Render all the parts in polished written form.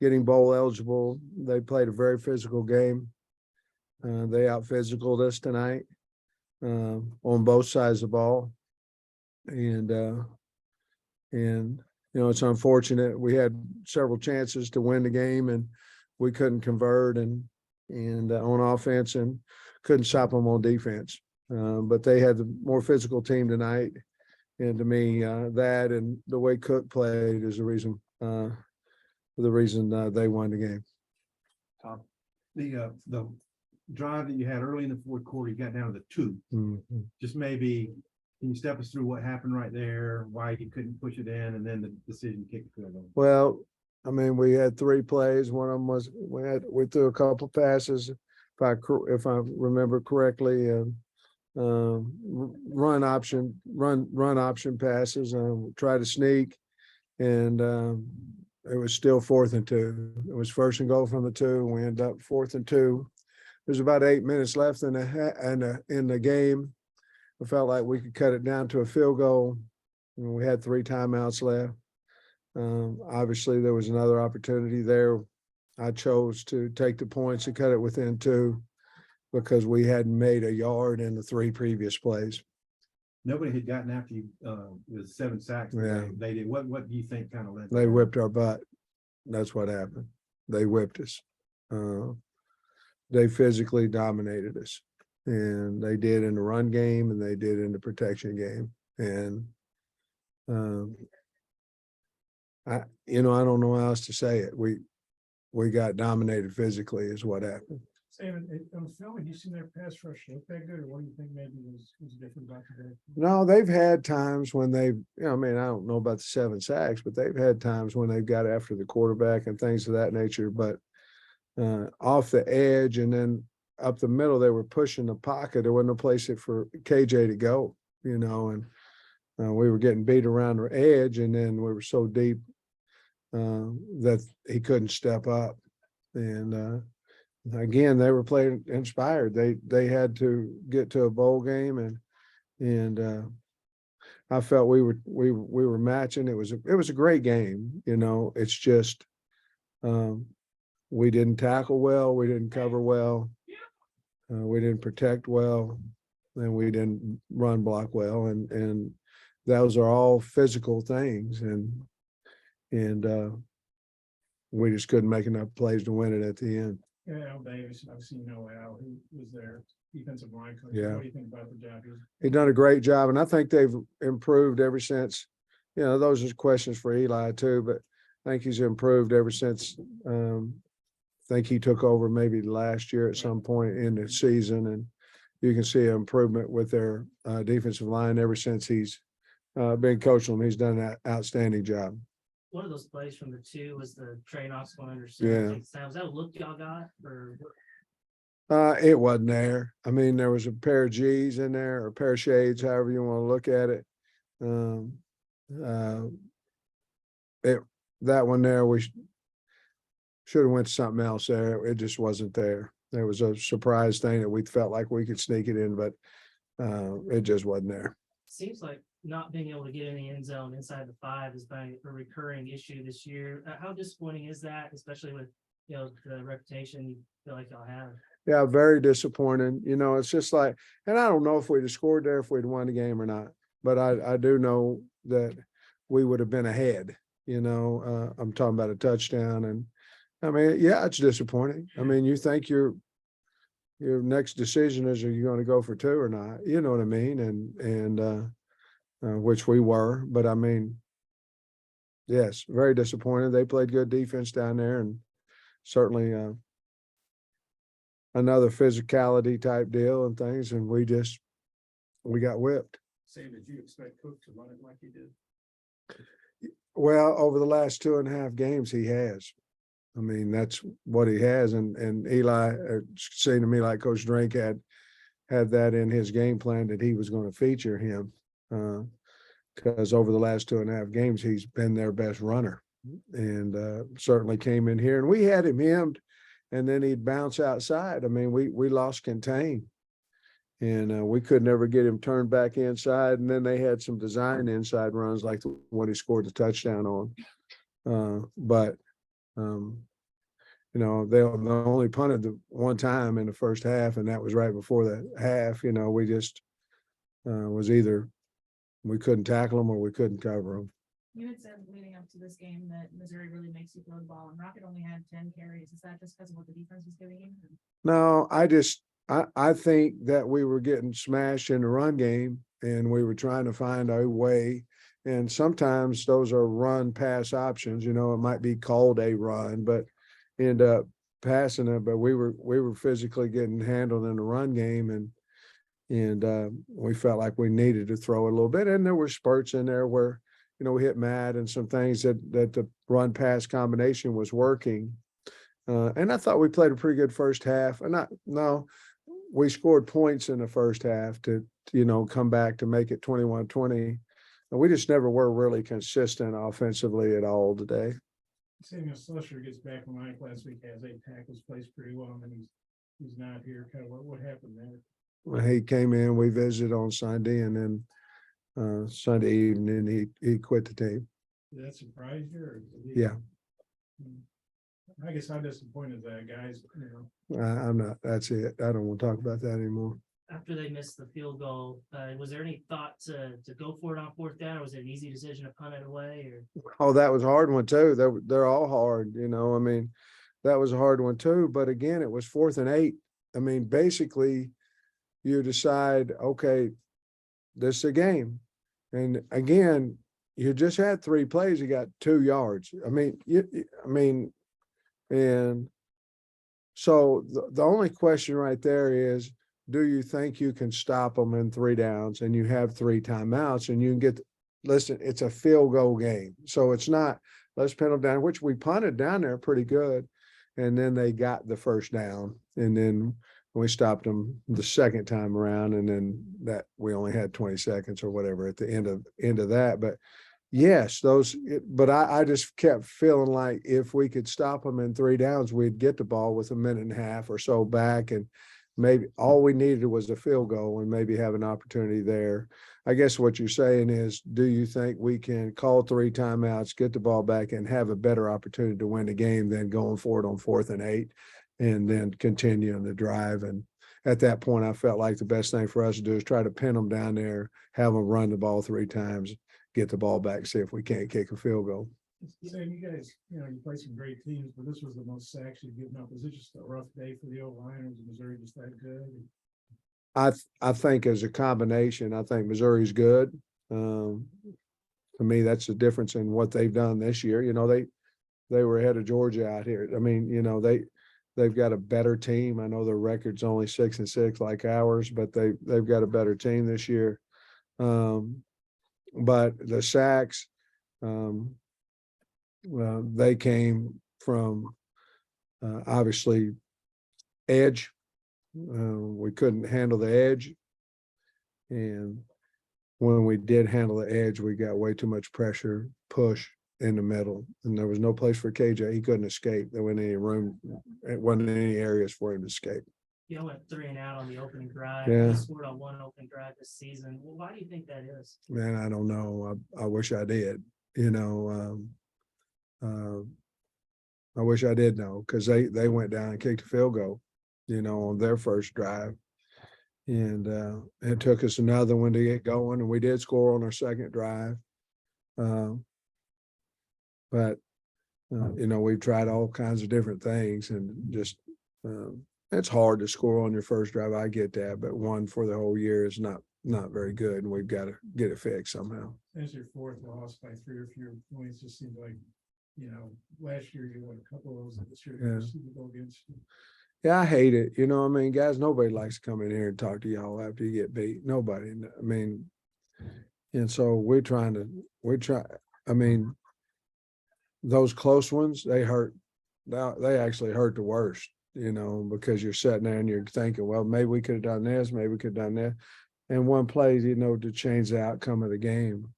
getting bowl eligible. They played a very physical game. They out-physicaled us tonight on both sides of the ball. And it's unfortunate. We had several chances to win the game and we couldn't convert and on offense and couldn't stop them on defense. But they had the more physical team tonight. And to me, that and the way Cook played is the reason they won the game. The drive that you had early in the fourth quarter, you got down to the 2. Mm-hmm. Just maybe, can you step us through what happened right there, why you couldn't push it in, and then the decision to kick the field goal? Well, I mean, we had 3 plays. One of them was we threw a couple passes, if I remember correctly, run option passes. Try to sneak, and it was still 4th and 2. It was 1st and goal from the 2. And we ended up 4th and 2. There's about 8 minutes left in the game. I felt like we could cut it down to a field goal. We had 3 timeouts left. Obviously, there was another opportunity there. I chose to take the points and cut it within 2 because we hadn't made a yard in the 3 previous plays. Nobody had gotten after you with 7 sacks. Yeah. They did. What do you think kind of led? They whipped our butt. That's what happened. They whipped us. They physically dominated us, and they did in the run game and they did in the protection game. And I don't know how else to say it. We got dominated physically is what happened. Sam, on film, have you seen their pass rush look that good, or what do you think maybe was different about today? No, they've had times when I don't know about the 7 sacks, but they've had times when they've got after the quarterback and things of that nature. But off the edge and then up the middle, they were pushing the pocket. There wasn't a place for KJ to go, and we were getting beat around the edge, and then we were so deep that he couldn't step up. And again, they were playing inspired. They had to get to a bowl game, and I felt we were matching. It was a great game. It's just we didn't tackle well, we didn't cover well, we didn't protect well, and we didn't run block well, and those are all physical things, and we just couldn't make enough plays to win it at the end. Yeah, Al Davis, I've seen Al, who was their defensive line coach. Yeah. What do you think about the job? He's done a great job, and I think they've improved ever since. Those are questions for Eli too, but I think he's improved ever since. I think he took over maybe last year at some point in the season, and you can see an improvement with their defensive line ever since he's been coaching them. He's done an outstanding job. One of those plays from the 2 was the trade off going under. Yeah. Was that a look y'all got? Or It wasn't there. I mean, there was a pair of G's in there, or a pair of shades, however you want to look at it. That one there, we should have went to something else there. It just wasn't there. There was a surprise thing that we felt like we could sneak it in, but it just wasn't there. Seems like not being able to get in the end zone inside the 5 has been a recurring issue this year. How disappointing is that, especially with the reputation you feel like y'all have? Yeah, very disappointing. It's just like, and I don't know if we'd have scored there if we'd won the game or not, but I do know that we would have been ahead. I'm talking about a touchdown, and I mean, yeah, it's disappointing. I mean, you think your next decision is, are you going to go for 2 or not? You know what I mean? And which we were, but I mean, yes, very disappointed. They played good defense down there, and certainly another physicality type deal and things, and we got whipped. Sam, did you expect Cook to run it like he did? Well, over the last 2.5 games, he has. I mean, that's what he has, and Eli seemed to me like Coach Drink had that in his game plan that he was going to feature him. Because over the last 2.5 games, he's been their best runner, and certainly came in here, and we had him hemmed, and then he'd bounce outside. I mean, we lost contain, and we could never get him turned back inside. And then they had some design inside runs like the one he scored the touchdown on. But You know, they only punted the one time in the first half, and that was right before the half. You know, we just was either we couldn't tackle them or we couldn't cover them. You had said leading up to this game that Missouri really makes you throw the ball, and Rocket only had 10 carries. Is that just because of what the defense was giving you? No, I think that we were getting smashed in the run game, and we were trying to find a way. And sometimes those are run pass options. You know, it might be called a run, but end up passing it. But we were physically getting handled in the run game, and we felt like we needed to throw it a little bit. And there were spurts in there where, you know, we hit Matt and some things that the run pass combination was working. And I thought we played a pretty good first half. We scored points in the first half to you know, come back to make it 21-20. And we just never were really consistent offensively at all today. Samuel Slusher gets back from Mike last week, has 8 tackles, plays pretty well, and he's not here. Kind of what happened there? When he came in, we visited on Sunday, and then Sunday evening he quit the team. Did that surprise you? Or Yeah. I guess how disappointed is that, guys? You know, I'm not. That's it. I don't want to talk about that anymore. After they missed the field goal, was there any thought to go for it on 4th down, or was it an easy decision to punt it away? Or Oh, that was a hard one too. They're all hard, you know. I mean, that was a hard one too. But again, it was 4th and 8. I mean, basically, you decide, okay, this is a game, and again, you just had 3 plays. You got 2 yards. I mean, and so the only question right there is, do you think you can stop them in 3 downs and you have 3 timeouts and you can get, listen, it's a field goal game. So it's not, let's pin them down, which we punted down there pretty good. And then they got the first down, and then we stopped them the second time around. And then that we only had 20 seconds or whatever at the end of that. But yes, but I just kept feeling like if we could stop them in 3 downs, we'd get the ball with a minute and a half or so back, and maybe all we needed was a field goal and maybe have an opportunity there. I guess what you're saying is, do you think we can call 3 timeouts, get the ball back, and have a better opportunity to win the game than going for it on 4th and 8 and then continuing the drive? And at that point, I felt like the best thing for us to do is try to pin them down there, have them run the ball 3 times, get the ball back, see if we can't kick a field goal. Sam, you guys, you know, you play some great teams, but this was the most sacks you've given up. Was it just a rough day for the O-liners? Missouri just that good? I think as a combination, I think Missouri's good. To me, that's the difference in what they've done this year. You know, they were ahead of Georgia out here. I mean, you know, they've got a better team. I know their record's only 6-6 like ours, but they've got a better team this year. But the sacks, they came from obviously edge. We couldn't handle the edge, and when we did handle the edge, we got way too much pressure, push in the middle, and there was no place for KJ. He couldn't escape. There wasn't any room. It wasn't any areas for him to escape. you know, went 3 and out on the opening drive. Yeah. He scored on 1 opening drive this season. Well, why do you think that is? Man, I don't know. I wish I did. You know, I wish I did know, because they went down and kicked a field goal, you know, on their first drive. And it took us another one to get going, and we did score on our second drive. But you know, we've tried all kinds of different things, and just it's hard to score on your first drive. I get that, but 1 for the whole year is not very good, and we've got to get it fixed somehow. As your 4th loss by 3 or fewer points, just seems like, you know, last year you won a couple of those, and this year Yeah. you Super Bowl against you. Yeah, I hate it. You know, I mean, guys, nobody likes to come in here and talk to y'all after you get beat. Nobody. I mean, and so I mean, those close ones, they hurt. They actually hurt the worst, you know, because you're sitting there and you're thinking, well, maybe we could have done this, maybe we could have done that. And one play, you know, to change the outcome of the game.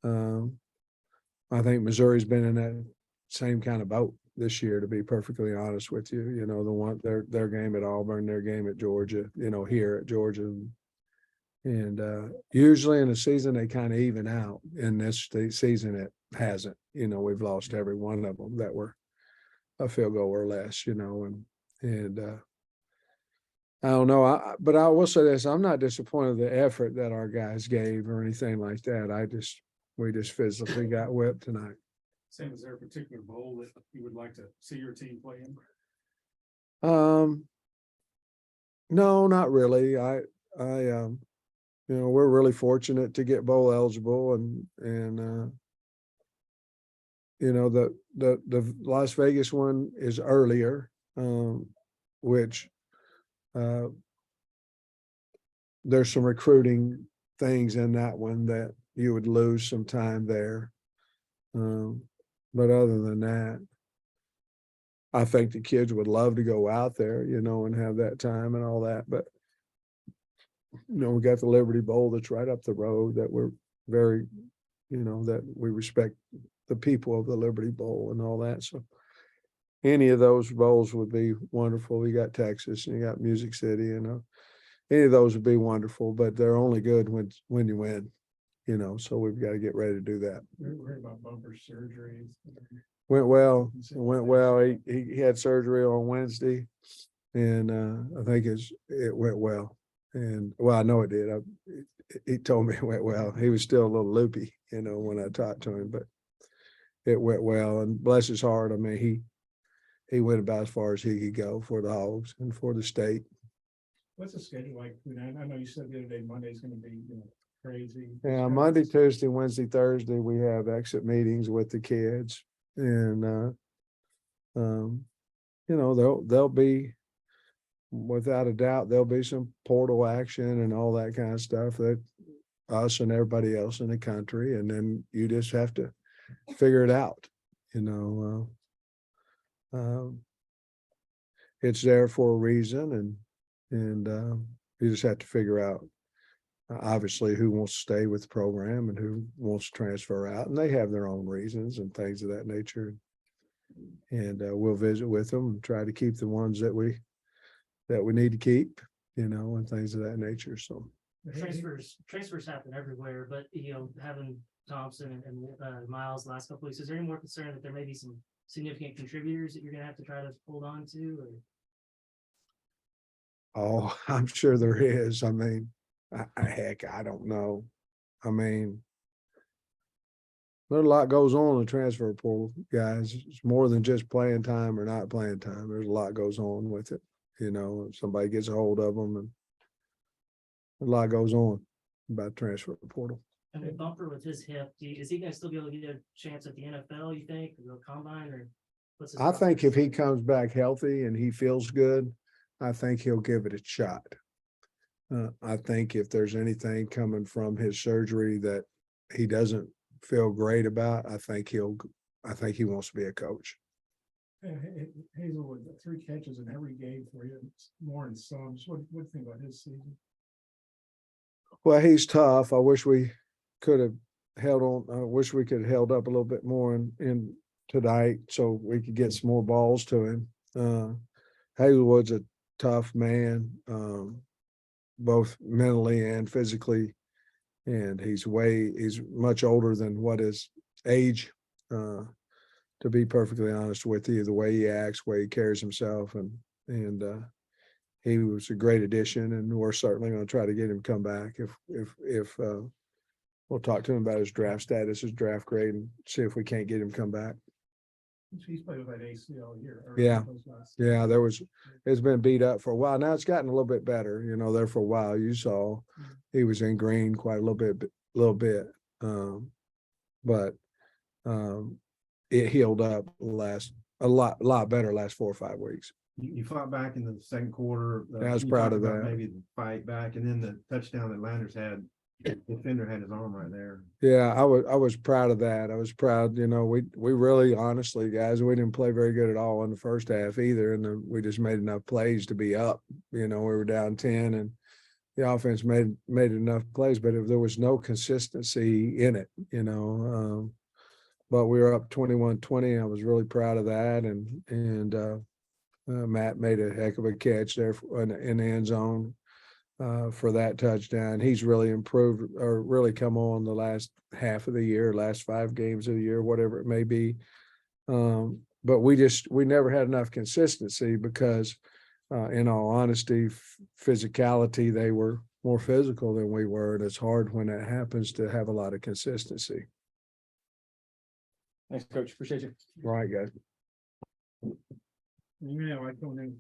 I think Missouri's been in that same kind of boat this year, to be perfectly honest with you. You know, their game at Auburn, their game at Georgia, you know, here at Georgia. And usually in a season, they kind of even out. In this season, it hasn't. You know, we've lost every one of them that were a field goal or less, and I don't know. But I will say this, I'm not disappointed in the effort that our guys gave or anything like that. We just physically got whipped tonight. Sam, is there a particular bowl that you would like to see your team play in? No, not really. We're really fortunate to get bowl eligible and the Las Vegas one is earlier, which there's some recruiting things in that one that you would lose some time there. But other than that, I think the kids would love to go out there, and have that time and all that. But, we got the Liberty Bowl that's right up the road that we're very, that we respect the people of the Liberty Bowl and all that. So any of those bowls would be wonderful. You got Texas and you got Music City, any of those would be wonderful, but they're only good when you win, so we've got to get ready to do that. We're worried about bumper surgeries. Went well. He had surgery on Wednesday, and I think it went well. And well, I know it did. He told me it went well. He was still a little loopy, when I talked to him, but it went well. And bless his heart, I mean, he went about as far as he could go for the Hogs and for the state. What's the schedule like? I know you said the other day Monday's going to be crazy. Yeah, Monday, Tuesday, Wednesday, Thursday, we have exit meetings with the kids, and they'll be, without a doubt, there'll be some portal action and all that kind of stuff that us and everybody else in the country, and then you just have to figure it out. It's there for a reason, and you just have to figure out, obviously, who wants to stay with the program and who wants to transfer out, and they have their own reasons and things of that nature. And we'll visit with them and try to keep the ones that we need to keep, and things of that nature. So Transfers happen everywhere, but having Thompson and Miles last couple weeks, is there any more concern that there may be some significant contributors that you're gonna have to try to hold on to? Or? Oh, I'm sure there is. I mean, heck, I don't know. I mean, there's a lot goes on in the transfer portal, guys. It's more than just playing time or not playing time. There's a lot goes on with it. Somebody gets a hold of them, and a lot goes on about transfer portal. And with Bumper with his hip, is he gonna still be able to get a chance at the NFL, you think, or the combine, or what's his I think process? if he comes back healthy and he feels good, I think he'll give it a shot. I think if there's anything coming from his surgery that he doesn't feel great about, I think he wants to be a coach. Hazelwood, 3 catches in every game for you, more in some. What do you think about his season? Well, he's tough. I wish we could have held on. I wish we could have held up a little bit more in tonight so we could get some more balls to him. Hazelwood's a tough man, both mentally and physically, and he's much older than what his age, to be perfectly honest with you, the way he acts, the way he carries himself, and he was a great addition, and we're certainly going to try to get him come back if we'll talk to him about his draft status, his draft grade, and see if we can't get him come back. He's played with that ACL here. Yeah. It's been beat up for a while. Now it's gotten a little bit better, there for a while. You saw he was in green quite a little bit. But it healed up a lot better last 4 or 5 weeks. You fought back in the second quarter. I was you proud talked of about that. Maybe the fight back, and then the touchdown that Landers had. The defender had his arm right there. Yeah, I was proud of that. I was proud. We really, honestly, guys, we didn't play very good at all in the first half either, and we just made enough plays to be up. We were down 10, and the offense made enough plays, but if there was no consistency in it, but we were up 21-20. I was really proud of that, and Matt made a heck of a catch there in the end zone for that touchdown. He's really improved, or really come on the last half of the year, last 5 games of the year, whatever it may be. but we never had enough consistency because, in all honesty, physicality, they were more physical than we were. And it's hard when that happens to have a lot of consistency. Thanks, Coach. Appreciate you. Right, guys. Yeah, I don't know.